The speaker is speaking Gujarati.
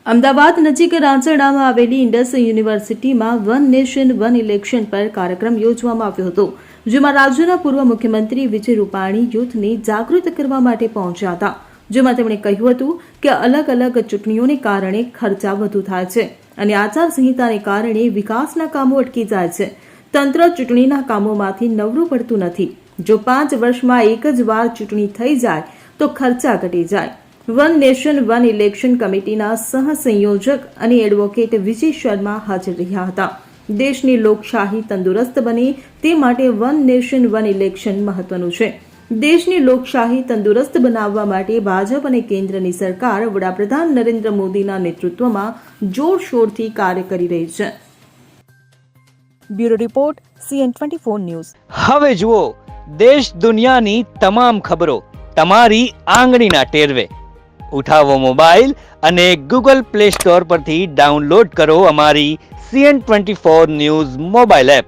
અમદાવાદ નજીક રાંચરડામાં આવેલી ઇન્ડસ યુનિવર્સિટીમાં વન નેશન વન ઇલેક્શન પર કાર્યક્રમ યોજવામાં આવ્યો હતો, જેમાં રાજ્યના પૂર્વ મુખ્યમંત્રી વિજય રૂપાણી યુથને જાગૃત કરવા માટે પહોંચ્યા હતા. જેમાં તેમણે કહ્યું હતું કે અલગ અલગ ચૂંટણીઓને કારણે ખર્ચા વધુ થાય છે અને આચારસંહિતાને કારણે વિકાસના કામો અટકી જાય છે. તંત્ર ચૂંટણીના કામોમાંથી નવરું પડતું નથી. જો 5 વર્ષમાં એક જ વાર ચૂંટણી થઈ જાય તો ખર્ચા ઘટી જાય. વન નેશન વન ઇલેક્શન કમિટીના સહસંયોજક અને એડવોકેટ વિજય શર્મા હાજર રહ્યા હતા. દેશની લોકશાહી તંદુરસ્ત બને તે માટે વન નેશન વન ઇલેક્શન મહત્વનું છે. દેશની લોકશાહી તંદુરસ્ત બનાવવા માટે ભાજપ અને કેન્દ્રની સરકાર વડાપ્રધાન નરેન્દ્ર મોદીના નેતૃત્વમાં જોરશોરથી કાર્ય કરી રહી છે. Bureau report CN24 news. હવે જુઓ દેશ દુનિયાની તમામ ખબરો તમારી આંગળીના ટેરવે. ઉઠાવો મોબાઈલ અને Google Play Store પરથી ડાઉનલોડ કરો અમારી CN24 ન્યૂઝ મોબાઈલ એપ.